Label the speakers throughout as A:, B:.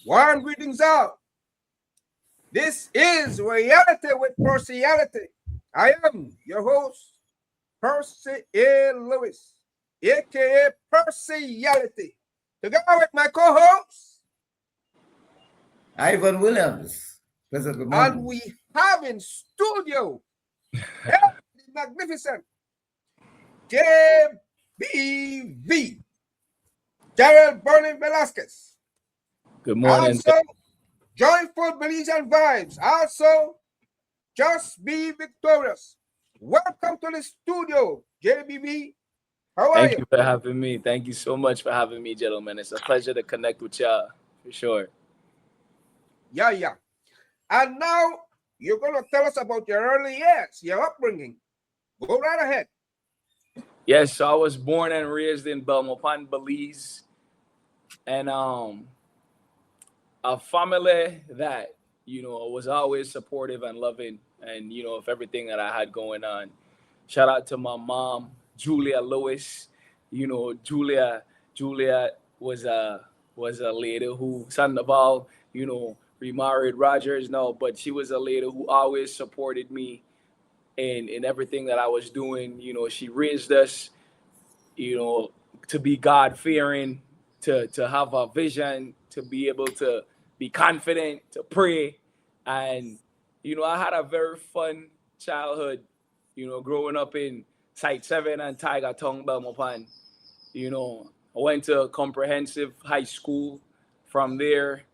A: Warm greetings out. This is Reality with Partiality. I am your host, Percy A. Lewis, aka Partiality. Together with my co-host,
B: Ivan Williams. Pleasant good
A: and
B: morning.
A: we have in studio the magnificent JBV, Jarell Velasquez.
C: Good morning.
A: Also, joyful Belizean vibes. Also, just be victorious. Welcome to the studio, JBB. How are
C: Thank
A: you?
C: you for having me. Thank you so much for having me, gentlemen. It's a pleasure to connect with y'all, for sure.
A: Yeah. And now you're going to tell us about your early years, your upbringing. Go right ahead.
C: Yes, so I was born and raised in Belmopan, Belize, and a family that was always supportive and loving, and of everything that I had going on. Shout out to my mom, Julia Lewis. Julia was a lady who Sandoval, remarried Rogers. No, but she was a lady who always supported me in everything that I was doing. She raised us, you know, to be God fearing, to have a vision, to be able to be confident, to pray. And, I had a very fun childhood, growing up in Site 7 and Tiger Tongue, Belmopan. I went to comprehensive high school. From there,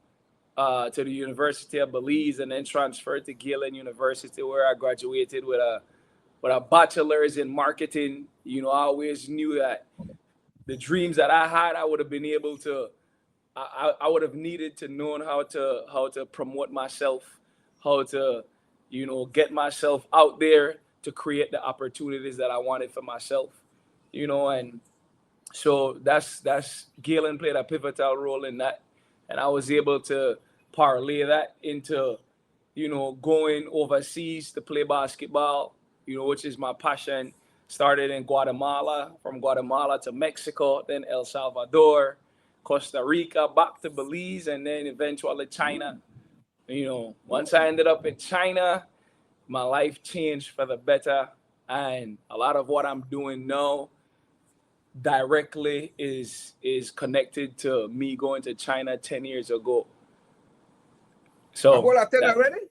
C: to the University of Belize, and then transferred to Galen University, where I graduated with a bachelor's in marketing. I always knew that the dreams that I had, I would have been able to. I would have needed to know how to promote myself, how to, get myself out there to create the opportunities that I wanted for myself. And so that's Galen played a pivotal role in that, and I was able to parlay that into going overseas to play basketball, which is my passion. Started in Guatemala, from Guatemala to Mexico, then El Salvador, Costa Rica, back to Belize, and then eventually China. Once I ended up in China, my life changed for the better, and a lot of what I'm doing now directly is connected to me going to China 10 years ago.
A: A
C: So
A: whole lot
C: that,
A: already?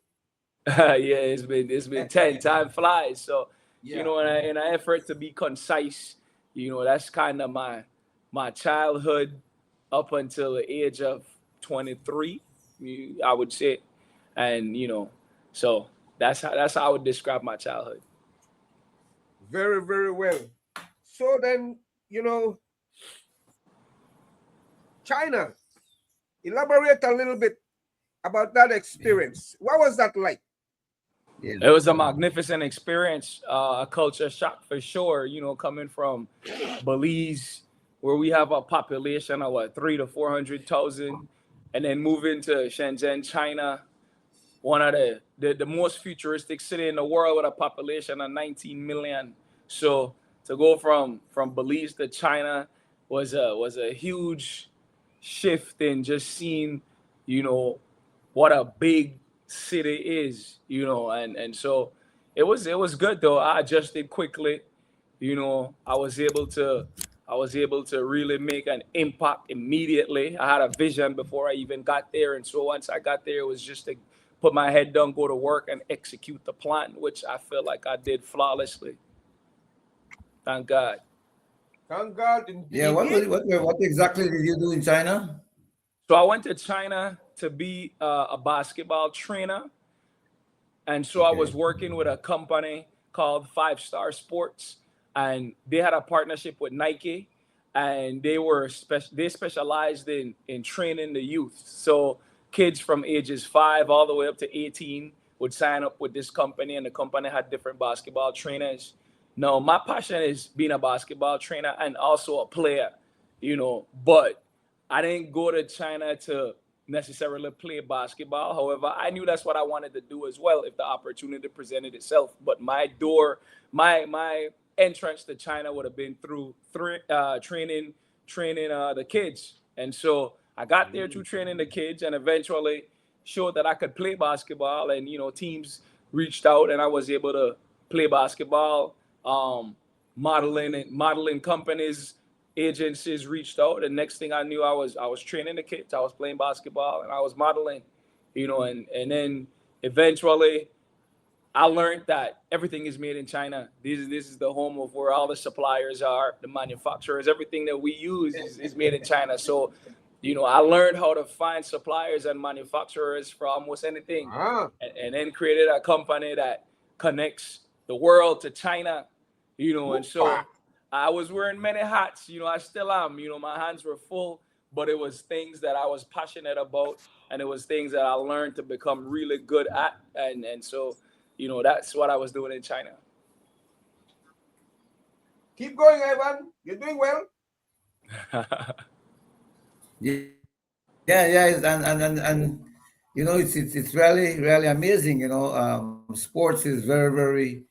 C: yeah, it's been 10. Time flies. So
A: Yeah.
C: in an effort to be concise, that's kind of my childhood up until the age of 23, I would say. And so that's how I would describe my childhood.
A: Very, very well. So then, China, elaborate a little bit about that experience. What was that like?
B: Yeah.
C: It was a magnificent experience, a culture shock for sure. Coming from Belize, where we have a population of what 300 to 400,000, and then moving to Shenzhen, China, one of the most futuristic city in the world with a population of 19 million. So to go from Belize to China was a huge shift in just seeing, you know, what a big city is, and so it was good though. I adjusted quickly. I was able to really make an impact immediately. I had a vision before I even got there, and so once I got there, it was just to put my head down, go to work, and execute the plan, which I feel like I did flawlessly. Thank God.
A: Thank God,
B: Yeah.
A: indeed.
B: What exactly did you do in China?
C: So I went to China to be a basketball trainer, and so I was
B: Okay.
C: working with a company called Five Star Sports, and they had a partnership with Nike, and they specialized in training the youth. So kids from ages 5 all the way up to 18 would sign up with this company, and the company had different basketball trainers. Now my passion is being a basketball trainer and also a player, but I didn't go to China to necessarily play basketball. However, I knew that's what I wanted to do as well if the opportunity presented itself. But my entrance to China would have been through training the kids. And so I got there through training the kids, and eventually showed that I could play basketball. And teams reached out, and I was able to play basketball. Modeling companies, agencies reached out, and next thing I knew, I was training the kids, I was playing basketball, and I was modeling. And then eventually I learned that everything is made in China. This is the home of where all the suppliers are, the manufacturers. Everything that we use is made in China. So, I learned how to find suppliers and manufacturers for almost anything,
A: Ah,
C: and then created a company that connects the world to China. And so
A: whoopah.
C: I was wearing many hats. I still am. My hands were full, but it was things that I was passionate about, and it was things that I learned to become really good at, and so that's what I was doing in China.
A: Keep going, Ivan. You're doing well.
B: Yeah, yeah, and it's really really amazing. Sports is very very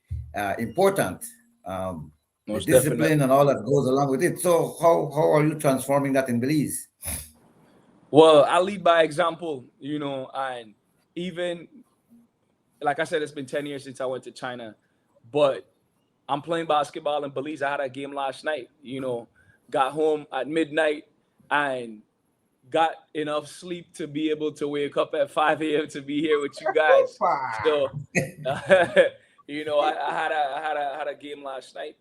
B: important. Um, the
C: Most
B: discipline
C: definitely.
B: and all that goes along with it. So how are you transforming that in Belize?
C: Well, I lead by example, and even like I said, it's been 10 years since I went to China, but I'm playing basketball in Belize. I had a game last night, got home at midnight and got enough sleep to be able to wake up at 5 a.m. to be here with you guys.
A: Whoopah.
C: So, I had a game last night,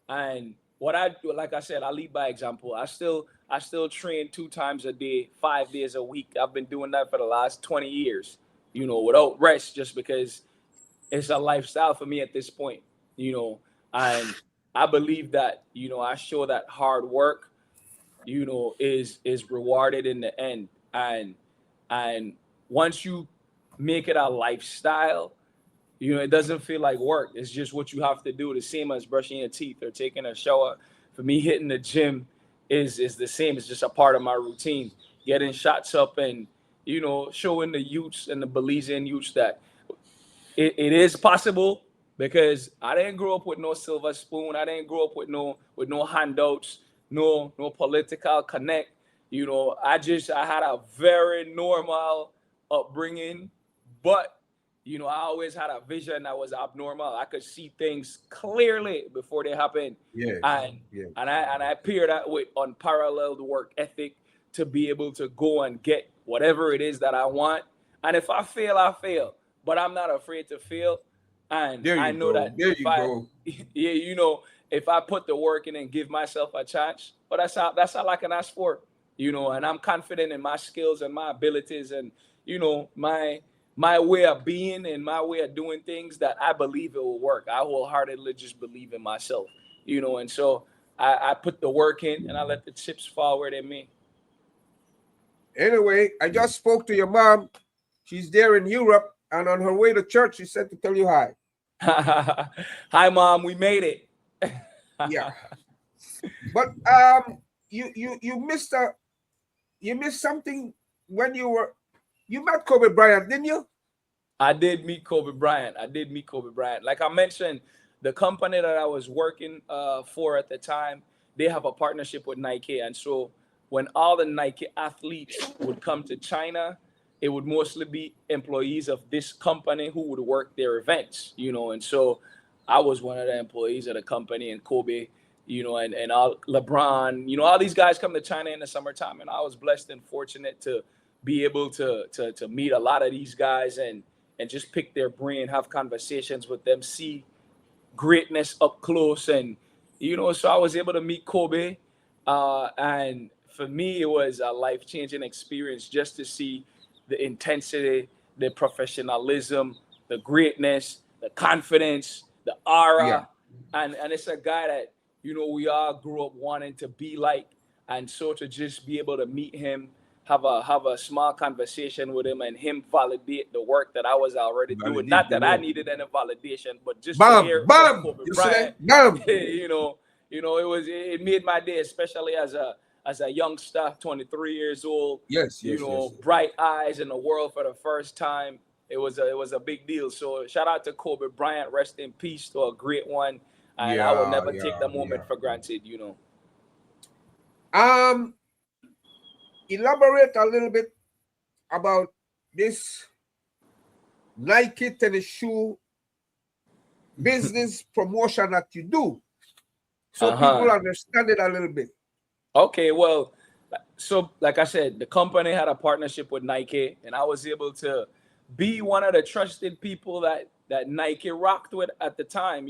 C: and what I do, like I said, I lead by example. I still train 2 times a day, 5 days a week. I've been doing that for the last 20 years, without rest, just because it's a lifestyle for me at this point, you know, and I believe that, I show that hard work, is rewarded in the end. And once you make it a lifestyle, it doesn't feel like work. It's just what you have to do. The same as brushing your teeth or taking a shower. For me, hitting the gym is the same. It's just a part of my routine. Getting shots up and showing the youths and the Belizean youths that it is possible, because I didn't grow up with no silver spoon. I didn't grow up with no handouts, no political connect. I had a very normal upbringing, but I always had a vision that was abnormal. I could see things clearly before they happen,
A: Yes,
C: and
A: yes.
C: I pair that with unparalleled work ethic to be able to go and get whatever it is that I want. And if I fail, I fail, but I'm not afraid to fail. And
A: There
C: I
A: you
C: know
A: go.
C: that
A: There
C: if
A: you
C: I,
A: go.
C: yeah, if I put the work in and give myself a chance, but that's all I can ask for, and I'm confident in my skills and my abilities, and my way of being and my way of doing things, that I believe it will work. I wholeheartedly just believe in myself, and so I put the work in and I let the chips fall where they may.
A: Anyway, I just spoke to your mom. She's there in Europe, and on her way to church, she said to tell you hi.
C: Hi, Mom, we made it.
A: Yeah. But you missed something when you met Kobe Bryant, didn't you?
C: I did meet Kobe Bryant. I did meet Kobe Bryant. Like I mentioned, the company that I was working for at the time, they have a partnership with Nike. And so when all the Nike athletes would come to China, it would mostly be employees of this company who would work their events, And so I was one of the employees of the company, and Kobe, and all LeBron, all these guys come to China in the summertime. And I was blessed and fortunate to be able to meet a lot of these guys, and just pick their brain, have conversations with them, see greatness up close. And, so I was able to meet Kobe. And for me, it was a life changing experience just to see the intensity, the professionalism, the greatness, the confidence, the
A: Yeah.
C: aura. And it's a guy that, we all grew up wanting to be like. And so to just be able to meet him, have a small conversation with him, and him validate the work that I was already doing.
A: Validate
C: Not
A: the
C: that I
A: work.
C: needed any validation, but just to
A: Bam,
C: hear it from
A: bam.
C: Kobe
A: You see
C: Bryant,
A: that? Bam.
C: it made my day, especially as a youngster, 23 years old,
A: Yes, yes, yes.
C: bright eyes in the world for the first time. It was a big deal. So shout out to Kobe Bryant, rest in peace, to a great one, and I will
A: Yeah,
C: never take
A: yeah,
C: the moment
A: yeah.
C: for granted.
A: Um, elaborate a little bit about this Nike tennis shoe business promotion that you do, so people understand it a little bit.
C: Okay, well, so like I said, the company had a partnership with Nike, and I was able to be one of the trusted people that Nike rocked with at the time.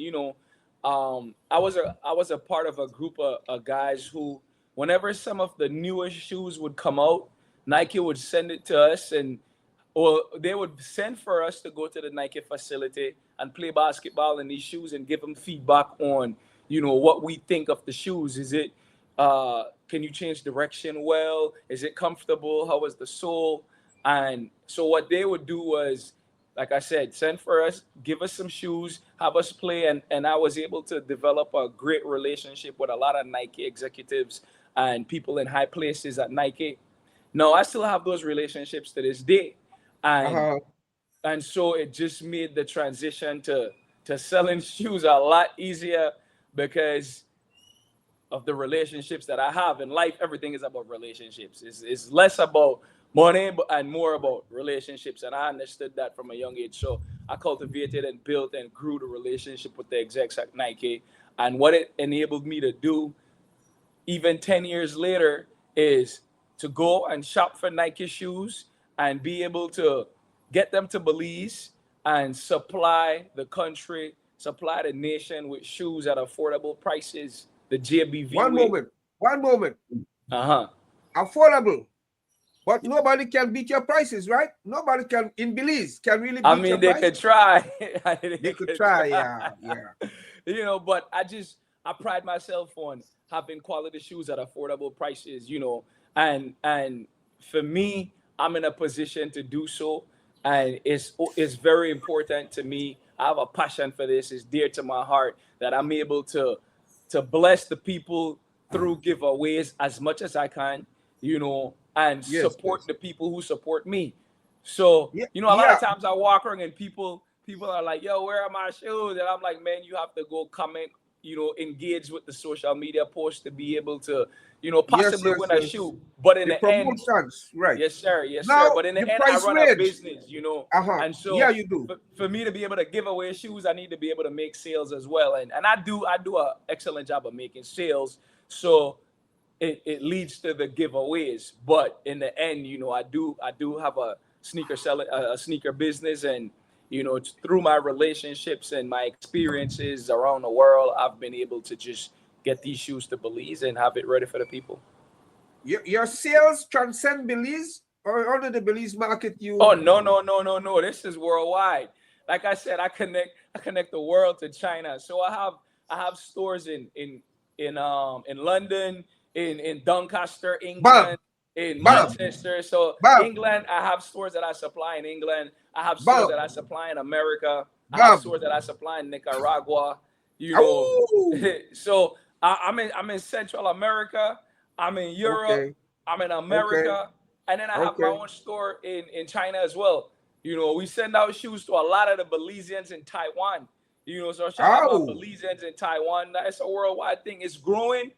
C: I was a part of a group of guys who, whenever some of the newest shoes would come out, Nike would send it to us, and or they would send for us to go to the Nike facility and play basketball in these shoes and give them feedback on, what we think of the shoes. Is it, can you change direction well? Is it comfortable? How was the sole? And so what they would do was, like I said, send for us, give us some shoes, have us play, and I was able to develop a great relationship with a lot of Nike executives and people in high places at Nike. No, I still have those relationships to this day, and
A: Uh-huh.
C: and so it just made the transition to selling shoes a lot easier because of the relationships that I have in life. Everything is about relationships. It's less about money and more about relationships. And I understood that from a young age. So I cultivated and built and grew the relationship with the execs at Nike. And what it enabled me to do, even 10 years later, is to go and shop for Nike shoes and be able to get them to Belize and supply the country, supply the nation with shoes at affordable prices, the JBV
A: One
C: way.
A: moment, one moment.
C: Uh-huh.
A: Affordable, but nobody can beat your prices, right? Nobody can in Belize can really
C: I
A: beat your
C: mean, they could
A: prices.
C: try.
A: They
C: They
A: could
C: could
A: try,
C: try.
A: yeah, yeah.
C: But I pride myself on having quality shoes at affordable prices, and for me, I'm in a position to do so, and it's very important to me. I have a passion for this. It's dear to my heart that I'm able to bless the people through giveaways as much as I can, and
A: Yes,
C: support
A: yes.
C: the people who support me. So,
A: Yeah,
C: a lot
A: yeah.
C: of times I walk around and people are like, "Yo, where are my shoes?" And I'm like, "Man, you have to go comment, engage with the social media post to be able to,
A: Yes,
C: possibly
A: yes,
C: win a
A: yes.
C: shoe." But in
A: The
C: the end,
A: promotions, right.
C: yes, sir, yes, sir.
A: Now
C: But in
A: the
C: the end, I
A: price
C: run a
A: range.
C: business,
A: Uh-huh.
C: and
A: Yeah,
C: so
A: you do.
C: for me to be able to give away shoes, I need to be able to make sales as well, and I do a excellent job of making sales. So it leads to the giveaways. But in the end, I do have a sneaker business, and through my relationships and my experiences around the world, I've been able to just get these shoes to Belize and have it ready for the people.
A: Your sales transcend Belize, or under the Belize market
C: Oh,
A: you
C: no, no, no, no, no. This is worldwide. Like I said, I connect the world to China. So I have stores in London, in Doncaster,
A: Bob,
C: England, in
A: Bob,
C: Manchester. So
A: Bob,
C: England, I have stores that I supply in England. I have stores
A: Bob,
C: that I supply in America. I have
A: Bob.
C: stores that I supply in Nicaragua. You know,
A: Oh,
C: so I'm in Central America. I'm in Europe.
A: okay,
C: I'm in
A: okay,
C: America, and then I have my
A: okay.
C: own store in China as well. We send out shoes to a lot of the Belizeans in Taiwan. So shout out my
A: Oh,
C: Belizeans in Taiwan. That's a worldwide thing. It's growing,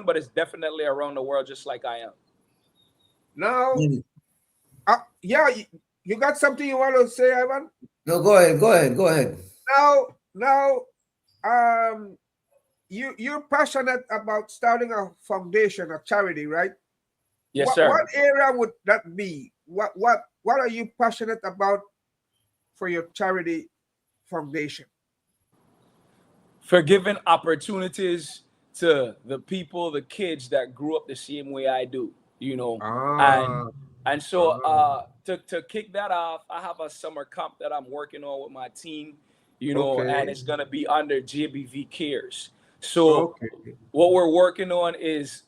C: but it's definitely around the world, just like I am.
A: now,
B: Mm.
A: yeah, you got something you want to say, Ivan?
B: No, go ahead, go ahead, go ahead.
A: Now, um, you're passionate about starting a foundation, a charity, right?
C: Yes,
A: What
C: sir.
A: area would that be? What are you passionate about for your charity foundation?
C: For giving opportunities to the people, the kids that grew up the same way I do, and
A: Ah,
C: so
A: ah,
C: to kick that off, I have a summer camp that I'm working on with my team, and
A: okay,
C: it's gonna be under JBV Cares. So
A: okay,
C: what we're working on is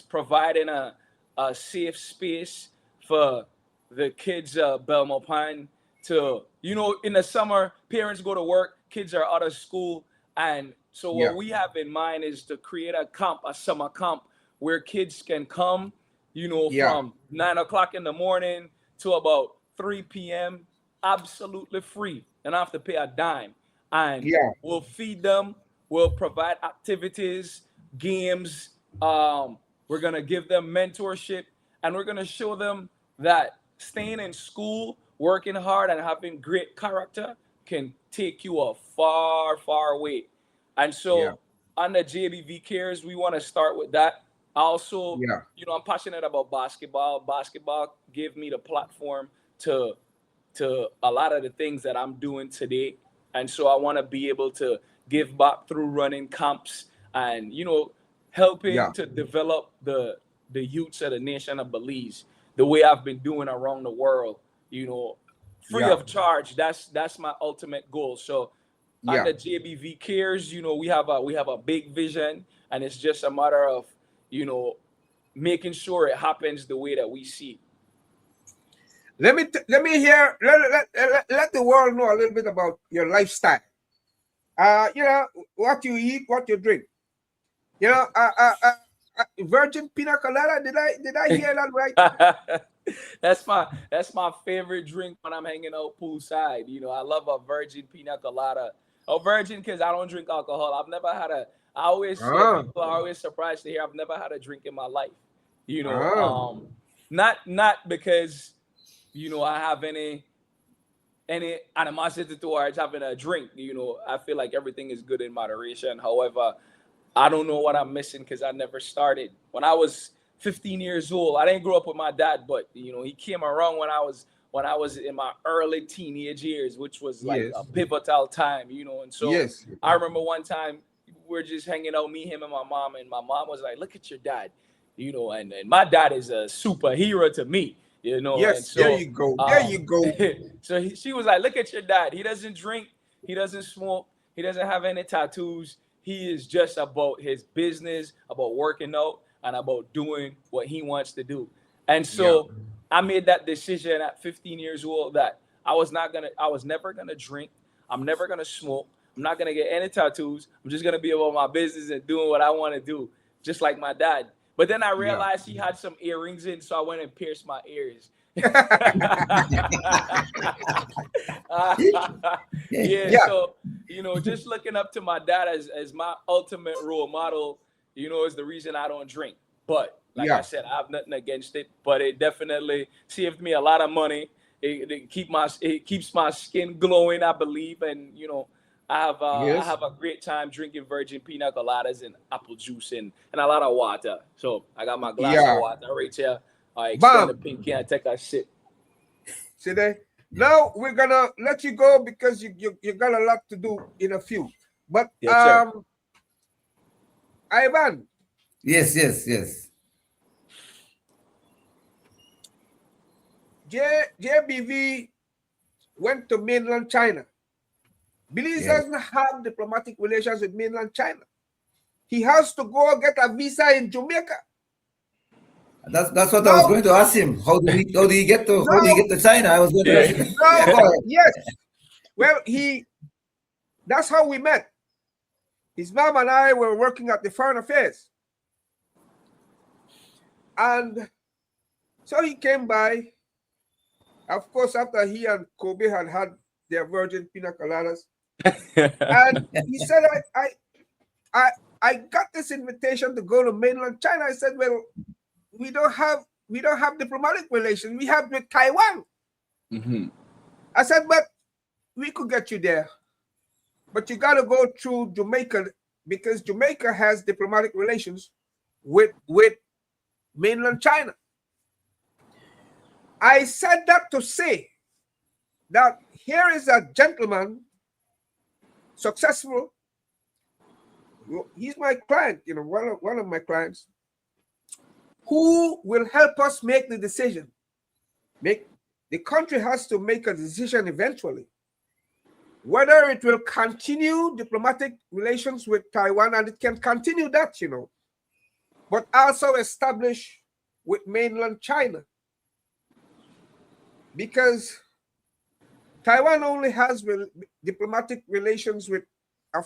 C: providing a safe space for the kids of Belmopan to, in the summer, parents go to work, kids are out of school. And so
A: yeah,
C: what we have in mind is to create a summer camp where kids can come,
A: yeah,
C: from 9 o'clock in the morning to about 3 p.m. absolutely free. And I have to pay a dime. And
A: yeah,
C: we'll feed them, we'll provide activities, games. We're gonna give them mentorship, and we're going to show them that staying in school, working hard, and having great character can take you a far, far way. And
A: Yeah.
C: so, under JBV Cares, we want to start with that. Also,
A: Yeah.
C: I'm passionate about basketball. Basketball gave me the platform to a lot of the things that I'm doing today. And so I want to be able to give back through running camps and, helping
A: Yeah.
C: to develop the youths of the nation of Belize the way I've been doing around the world, free
A: Yeah.
C: of charge. That's my ultimate goal. So
A: Yeah.
C: under JBV Cares, we have a big vision, and it's just a matter of, making sure it happens the way that we see.
A: Let me hear. Let the world know a little bit about your lifestyle. What you eat, what you drink. Virgin pina colada. Did I hear that right?
C: That's my favorite drink when I'm hanging out poolside. I love a virgin pina colada. A virgin because I don't drink alcohol. I've never had a. I always hear
A: Ah,
C: people are always surprised to hear I've never had a drink in my life. You know,
A: ah,
C: not because I have any animosity towards having a drink. I feel like everything is good in moderation. However, I don't know what I'm missing because I never started. When I was 15 years old, I didn't grow up with my dad, but he came around when I was in my early teenage years, which was like a
A: yes,
C: pivotal time. And so
A: yes,
C: I remember one time we're just hanging out, me, him, and my mom was like, "Look at your dad," and my dad is a superhero to me, and
A: yes. There
C: so
A: you go. There you go.
C: she was like, "Look at your dad. He doesn't drink. He doesn't smoke. He doesn't have any tattoos. He is just about his business, about working out, and about doing what he wants to do." And
A: Yeah,
C: so I made that decision at 15 years old that I was never gonna drink. I'm never gonna smoke. I'm not gonna get any tattoos. I'm just gonna be about my business and doing what I want to do, just like my dad. But then I
A: yeah.
C: realized he had some earrings in, so I went and pierced my ears. Yeah,
A: Yeah,
C: so just looking up to my dad as my ultimate role model, is the reason I don't drink. But like I
A: yeah,
C: said, I have nothing against it. But it definitely saved me a lot of money. It keeps my skin glowing, I believe, and I
A: yes.
C: have a great time drinking virgin pina coladas and apple juice and a lot of water. So I got my glass of
A: Yeah.
C: water right here. I extend the
A: Bam.
C: pinky and take a sip.
A: See there? Now we're gonna let you go because you got a lot to do in a few. But
C: Yes, sir.
A: Ivan,
B: Yes, yes, yes,
A: JBV went to mainland China. Belize
B: yes.
A: doesn't have diplomatic relations with mainland China. He has to go get a visa in Jamaica.
B: That's what I was
A: No,
B: going to ask him. How do you
A: no,
B: get to China? I was going to ask
C: Yeah.
B: him.
A: no.
B: Yeah, go ahead.
A: Yes. Well, that's how we met. His mom and I were working at the Foreign Affairs. And so he came by. Of course, after he and Kobe had their virgin pina coladas. And he said, I, I got this invitation to go to mainland China. I said, well, we don't have diplomatic relations. We have with Taiwan.
C: Mhm.
A: I said, but we could get you there. But you got to go through Jamaica because Jamaica has diplomatic relations with mainland China. I said that to say that here is a gentleman, successful. He's my client, one of my clients, who will help us make the decision. The country has to make a decision eventually, whether it will continue diplomatic relations with Taiwan, and it can continue that, but also establish with mainland China. Because Taiwan only has diplomatic relations with a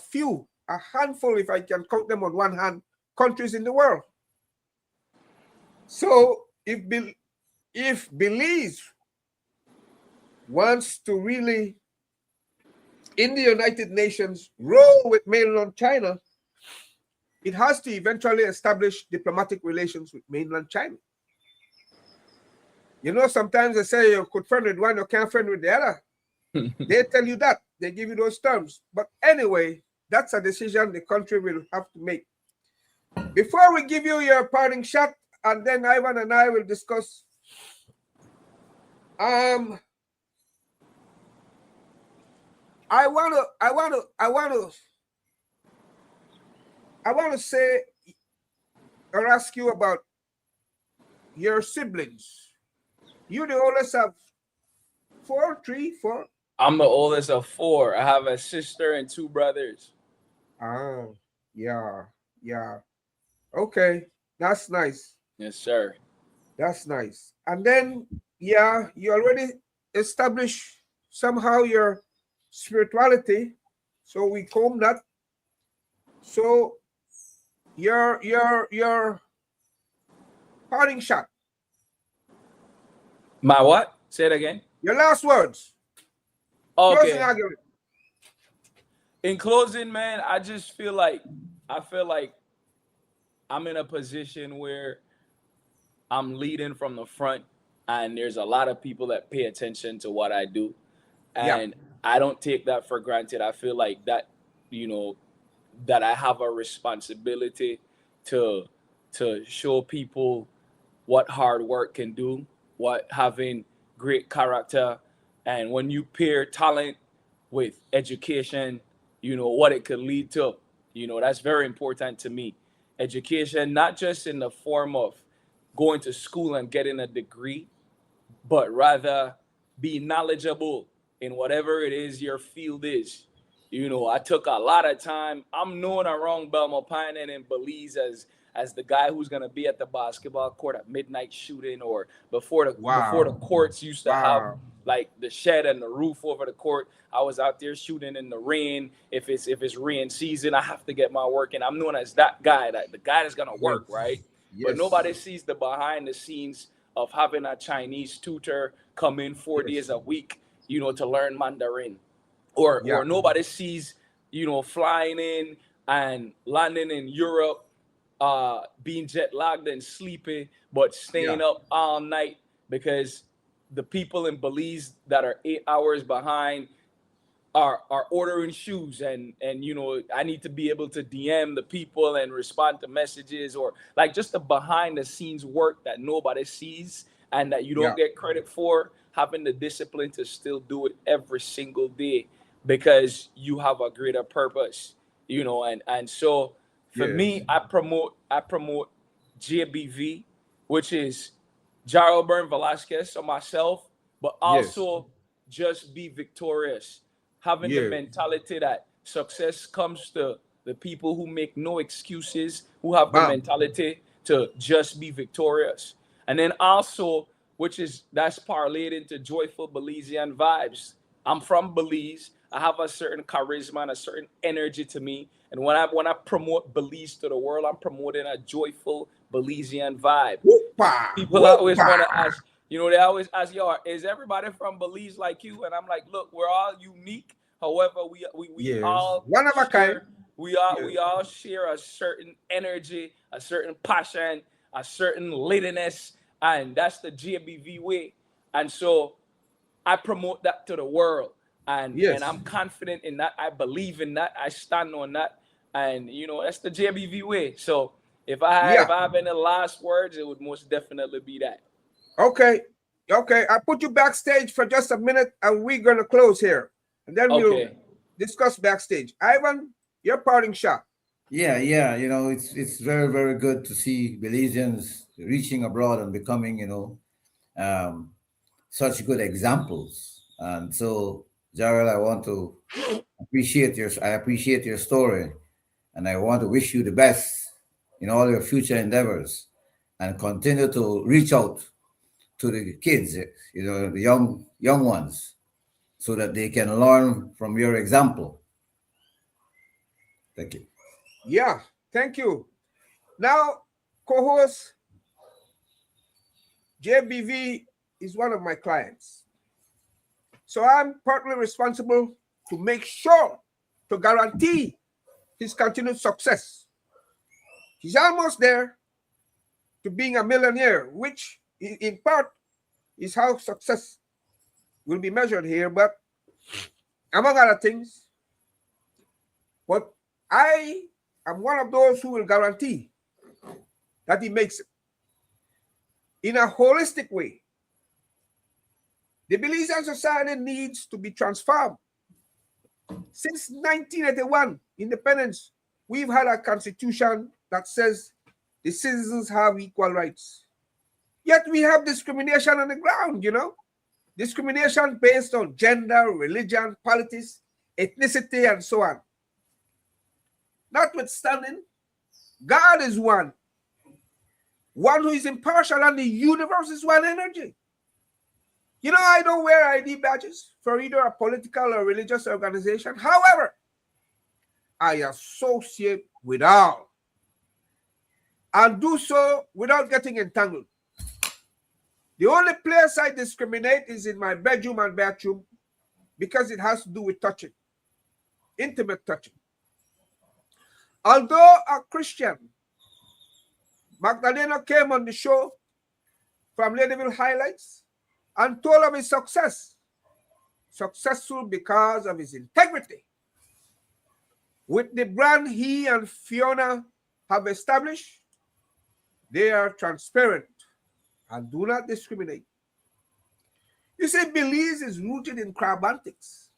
A: handful, if I can count them on one hand, countries in the world. So if Belize wants to really, in the United Nations, roll with mainland China, it has to eventually establish diplomatic relations with mainland China. You know, sometimes they say you could friend with one, you can't friend with the other. They tell you that. They give you those terms. But anyway, that's a decision the country will have to make. Before we give you your parting shot, and then Ivan and I will discuss. I want to say or ask you about your siblings. You the oldest of four?
C: I'm the oldest of 4. I have a sister and 2 brothers.
A: Ah, yeah. Okay, that's nice.
C: Yes, sir.
A: That's nice. And then, yeah, you already established somehow your spirituality. So we comb that. So your parting shot.
C: My what? Say it again.
A: Your last words. Closing
C: Okay.
A: argument.
C: In closing, man, I feel like I'm in a position where I'm leading from the front, and there's a lot of people that pay attention to what I do,
A: Yeah.
C: and I don't take that for granted. I feel like that, you know, that I have a responsibility to show people what hard work can do, what having great character, and when you pair talent with education, you know what it could lead to. You know, that's very important to me. Education, not just in the form of going to school and getting a degree, but rather be knowledgeable in whatever it is your field is. You know, I took a lot of time. I'm known around Belmopine and in Belize as the guy who's gonna be at the basketball court at midnight shooting, or before the
A: Wow.
C: courts used to have
A: Wow.
C: like the shed and the roof over the court. I was out there shooting in the rain. If it's rain season, I have to get my work in. I'm known as that guy, that the guy that's gonna
A: Yes.
C: work, right? But
A: Yes.
C: nobody sees the behind the scenes of having a Chinese tutor come in 4 days
A: Yes.
C: a week, you know, to learn Mandarin. Or
A: Yeah.
C: nobody sees, you know, flying in and landing in Europe, being jet lagged and sleeping, but
A: Yeah.
C: staying up all night because the people in Belize that are 8 hours behind are ordering shoes, and you know, I need to be able to DM the people and respond to messages, or like just the behind the scenes work that nobody sees and that you
A: Yeah.
C: don't get credit for. Having the discipline to still do it every single day because you have a greater purpose, you know. And so for
A: Yes.
C: me, I promote JBV, which is Jarell Velasquez, so myself, but
A: Yes.
C: also just be victorious, having the
A: Yes.
C: mentality that success comes to the people who make no excuses, who have the
A: Bam.
C: mentality to just be victorious. And then also, which is that's parlayed into joyful Belizean vibes. I'm from Belize. I have a certain charisma and a certain energy to me. And when I promote Belize to the world, I'm promoting a joyful Belizean vibe.
A: Whoopa.
C: People always
A: Whoopa.
C: want to ask, you know, they always ask, yo, is everybody from Belize like you? And I'm like, look, we're all unique. However, we
A: Yes.
C: all
A: One of a kind.
C: share, we all
A: Yes.
C: we all share a certain energy, a certain passion, a certain latest, and that's the GBV way. And so I promote that to the world, and
A: Yes.
C: I'm confident in that. I believe in that. I stand on that, and you know that's the JBV way. So if
A: Yeah.
C: I have any last words, it would most definitely be that.
A: Okay. Okay. I put you backstage for just a minute and we're gonna close here. And then we'll
C: Okay.
A: discuss backstage. Ivan, your parting shot.
B: Yeah. You know, it's very, very good to see Belizeans reaching abroad and becoming, um, such good examples. And so, Jarrell, I appreciate your story, and I want to wish you the best in all your future endeavors, and continue to reach out to the kids, the young ones, so that they can learn from your example. Thank you.
A: Yeah, thank you. Now, co-host JBV is one of my clients. So I'm partly responsible to make sure to guarantee his continued success. He's almost there to being a millionaire, which in part is how success will be measured here, but among other things, but I am one of those who will guarantee that he makes it in a holistic way. The Belizean society needs to be transformed. Since 1981, independence, we've had a constitution that says the citizens have equal rights. Yet we have discrimination on the ground, discrimination based on gender, religion, politics, ethnicity, and so on. Notwithstanding, God is one who is impartial, and the universe is one energy. I don't wear ID badges for either a political or religious organization. However, I associate with all and do so without getting entangled. The only place I discriminate is in my bedroom and bathroom because it has to do with touching, intimate touching. Although a Christian, Magdalena came on the show from Ladyville Highlights and told of his success. Successful because of his integrity. With the brand he and Fiona have established, they are transparent and do not discriminate. You see, Belize is rooted in crab antics.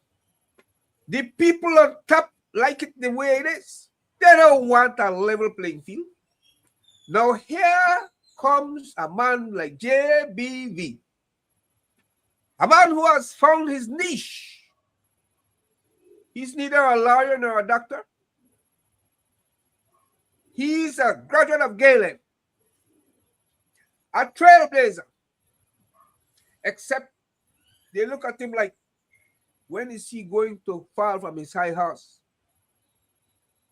A: The people on top like it the way it is. They don't want a level playing field. Now here comes a man like JBV, a man who has found his niche. He's neither a lawyer nor a doctor. He's a graduate of Galen, a trailblazer. Except they look at him like, when is he going to fall from his high horse?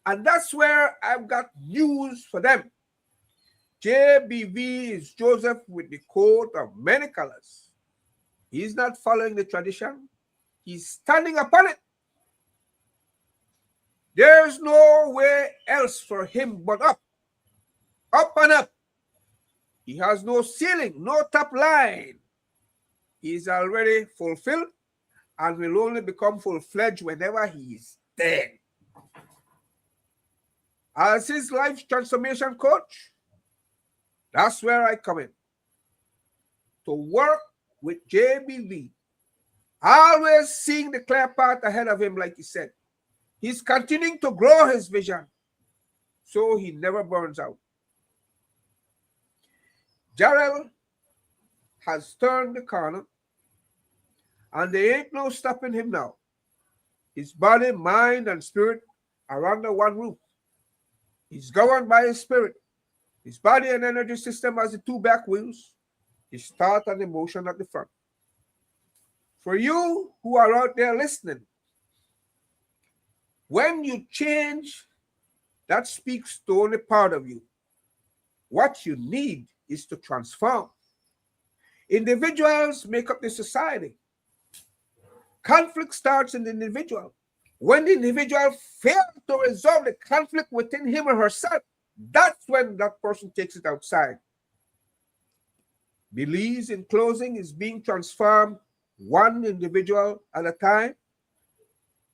A: And that's where I've got news for them. JBV is Joseph with the coat of many colors. He's not following the tradition. He's standing upon it. There's no way else for him but up. Up and up. He has no ceiling, no top line. He's already fulfilled and will only become full-fledged whenever he is dead. As his life transformation coach, that's where I come in. To work with JBV, always seeing the clear path ahead of him, like he said. He's continuing to grow his vision so he never burns out. Jarell has turned the corner and there ain't no stopping him now. His body, mind, and spirit are under one roof. He's governed by his spirit. His body and energy system has the two back wheels, his thought and emotion at the front. For you who are out there listening, when you change, that speaks to only part of you. What you need is to transform. Individuals make up the society. Conflict starts in the individual. When the individual fails to resolve the conflict within him or herself, that's when that person takes it outside. Belize, in closing, is being transformed one individual at a time.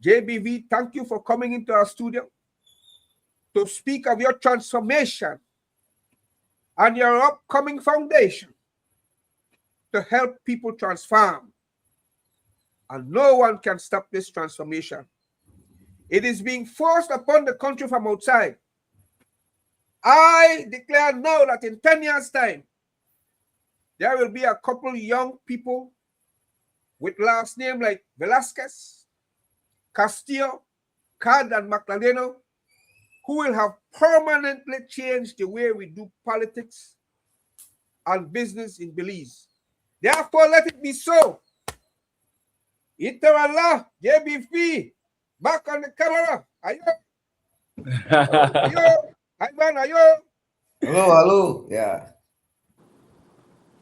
A: JBV, thank you for coming into our studio to speak of your transformation and your upcoming foundation to help people transform. And no one can stop this transformation. It is being forced upon the country from outside. I declare now that in 10 years' time, there will be a couple young people with last name like Velasquez, Castillo, Cad, and Magdaleno, who will have permanently changed the way we do politics and business in Belize. Therefore, let it be so. Inter Allah, JBV, back on the camera. Ayo. Ayo. Ivan, ayo.
B: Hello, hello. Yeah.